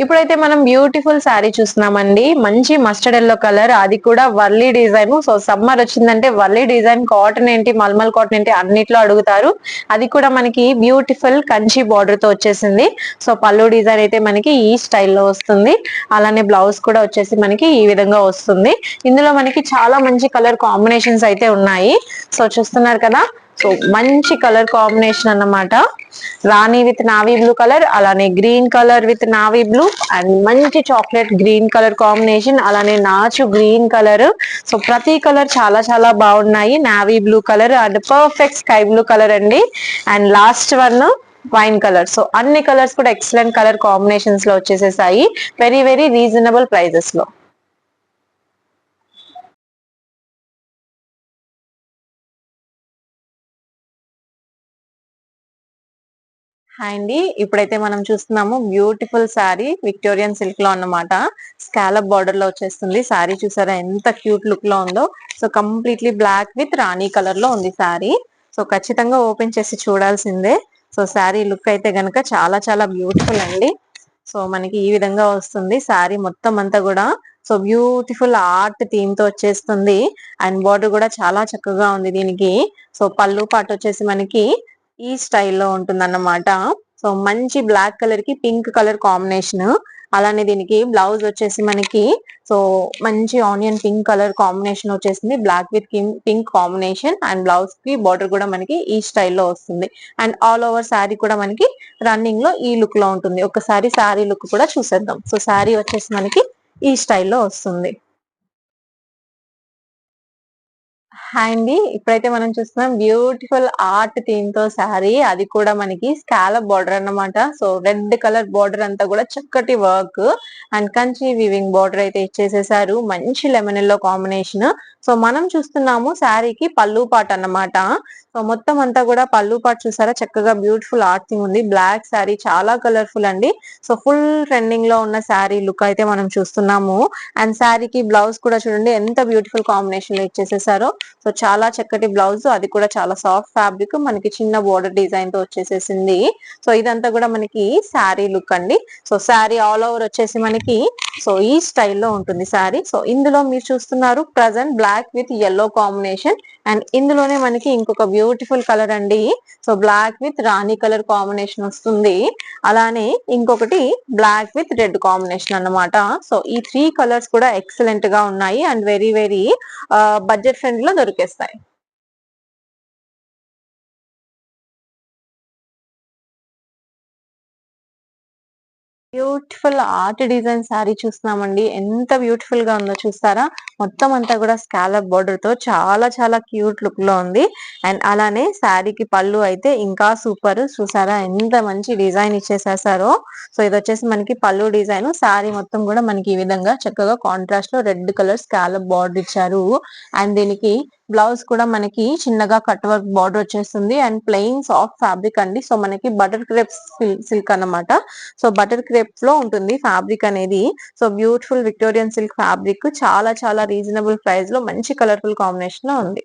ఇప్పుడైతే మనం బ్యూటిఫుల్ శారీ చూస్తున్నామండి. మంచి మస్టర్డ్ ఎల్లో కలర్, అది కూడా వర్లీ డిజైన్. సో సమ్మర్ వచ్చిందంటే వర్లీ డిజైన్, కాటన్ ఏంటి, మల్మల్ కాటన్ ఏంటి అన్నిట్లో అడుగుతారు. అది కూడా మనకి బ్యూటిఫుల్ కంచి బార్డర్ తో వచ్చేసింది. సో పళ్ళు డిజైన్ అయితే మనకి ఈ స్టైల్లో వస్తుంది. అలానే బ్లౌజ్ కూడా వచ్చేసి మనకి ఈ విధంగా వస్తుంది. ఇందులో మనకి చాలా మంచి కలర్ కాంబినేషన్స్ అయితే ఉన్నాయి. సో చూస్తున్నారు కదా, సో మంచి కలర్ కాంబినేషన్ అన్నమాట. Rani with navy blue colour, అలానే green colour with navy blue, and మంచి చాక్లెట్ గ్రీన్ కలర్ కాంబినేషన్, అలానే నాచు గ్రీన్ కలర్. సో ప్రతి కలర్ చాలా చాలా బాగున్నాయి. Navy blue colour and perfect sky blue colour అండి. And last one wine colour. So అన్ని కలర్స్ కూడా ఎక్సలెంట్ కలర్ కాంబినేషన్స్ లో వచ్చేసేసాయి, వెరీ వెరీ రీజనబుల్ ప్రైజెస్ లో. హాయ్ అండి, ఇప్పుడైతే మనం చూస్తున్నాము బ్యూటిఫుల్ శారీ విక్టోరియన్ సిల్క్ లో అన్నమాట. స్కాలప్ బార్డర్ లో వచ్చేస్తుంది. శారీ చూసారా ఎంత క్యూట్ లుక్ లో ఉందో. So completely black with rani colour లో ఉంది శారీ. సో ఖచ్చితంగా ఓపెన్ చేసి చూడాల్సిందే. సో శారీ లుక్ అయితే గనక చాలా చాలా బ్యూటిఫుల్ అండి. సో మనకి ఈ విధంగా వస్తుంది శారీ మొత్తం అంతా కూడా. సో బ్యూటిఫుల్ ఆర్ట్ థీమ్ తో వచ్చేస్తుంది. అండ్ బార్డర్ కూడా చాలా చక్కగా ఉంది దీనికి. సో పళ్ళు పాటు వచ్చేసి మనకి ఈ స్టైల్లో ఉంటుంది అన్నమాట. సో మంచి బ్లాక్ కలర్ కి పింక్ కలర్ కాంబినేషన్. అలానే దీనికి బ్లౌజ్ వచ్చేసి మనకి సో మంచి ఆనియన్ పింక్ కలర్ కాంబినేషన్ వచ్చేసింది, black with pink combination. And blouse కి బార్డర్ కూడా మనకి ఈ స్టైల్లో వస్తుంది. అండ్ ఆల్ ఓవర్ శారీ కూడా మనకి రన్నింగ్ లో ఈ లుక్ లో ఉంటుంది. ఒకసారి శారీ లుక్ కూడా చూసేద్దాం. సో శారీ వచ్చేసి మనకి ఈ స్టైల్లో వస్తుంది. హాయ్ అండి, ఇప్పుడైతే మనం చూస్తున్నాం బ్యూటిఫుల్ ఆర్ట్ థీమ్ తో శారీ, అది కూడా మనకి స్కాలప్ బార్డర్ అన్నమాట. సో రెడ్ కలర్ బార్డర్ అంతా కూడా చక్కటి work and Kanchi weaving border అయితే ఇచ్చేసేసారు. మంచి లెమన్ ఎల్లో కాంబినేషన్. సో మనం చూస్తున్నాము శారీకి పళ్ళు పాట అన్నమాట. సో మొత్తం అంతా కూడా పళ్ళు పాటు చూసారా, చక్కగా బ్యూటిఫుల్ ఆర్ట్ థీమ్ ఉంది. బ్లాక్ శారీ చాలా కలర్ఫుల్ అండి. సో ఫుల్ ట్రెండింగ్ లో ఉన్న శారీ లుక్ అయితే మనం చూస్తున్నాము. అండ్ శారీకి బ్లౌజ్ కూడా చూడండి ఎంత బ్యూటిఫుల్ కాంబినేషన్ లో ఇచ్చేసేసారో. సో చాలా చక్కటి బ్లౌజ్, అది కూడా చాలా సాఫ్ట్ ఫ్యాబ్రిక్, మనకి చిన్న బోర్డర్ డిజైన్ తో వచ్చేసేసింది. సో ఇదంతా కూడా మనకి శారీ లుక్ అండి. సో శారీ ఆల్ ఓవర్ వచ్చేసి మనకి సో ఈ స్టైల్లో ఉంటుంది శారీ. సో ఇందులో మీరు చూస్తున్నారు present black with yellow combination. And ఇందులోనే మనకి ఇంకొక బ్యూటిఫుల్ కలర్ అండి. So black with rani colour combination వస్తుంది. అలానే ఇంకొకటి బ్లాక్ విత్ రెడ్ కాంబినేషన్ అన్నమాట. సో ఈ 3 కలర్స్ కూడా ఎక్సలెంట్ గా ఉన్నాయి and very very budget friend లో దొరికేస్తాయి. బ్యూటిఫుల్ ఆర్ట్ డిజైన్ శారీ చూస్తున్నామండి. ఎంత బ్యూటిఫుల్ గా ఉందో చూస్తారా. మొత్తం అంతా కూడా స్కాలప్ బోర్డర్ తో చాలా చాలా క్యూట్ లుక్ లో ఉంది. అండ్ అలానే శారీకి పళ్ళు అయితే ఇంకా సూపర్. చూసారా ఎంత మంచి డిజైన్ ఇచ్చేసేసారో. సో ఇది వచ్చేసి మనకి పళ్ళు డిజైన్. శారీ మొత్తం కూడా మనకి ఈ విధంగా చక్కగా కాంట్రాస్ట్ లో రెడ్ కలర్ స్కాలప్ బోర్డర్ ఇచ్చారు. అండ్ దీనికి బ్లౌజ్ కూడా మనకి చిన్నగా కట్ వర్క్ బార్డర్ వచ్చేస్తుంది. అండ్ ప్లెయిన్ సాఫ్ట్ ఫ్యాబ్రిక్ అండి. సో మనకి బటర్ క్రేప్ సిల్క్ అన్నమాట. సో బటర్ క్రేప్ లో ఉంటుంది ఫ్యాబ్రిక్ అనేది. So beautiful Victorian silk fabric, చాలా చాలా రీజనబుల్ ప్రైస్ లో మంచి కలర్ఫుల్ కాంబినేషన్ లో ఉంది.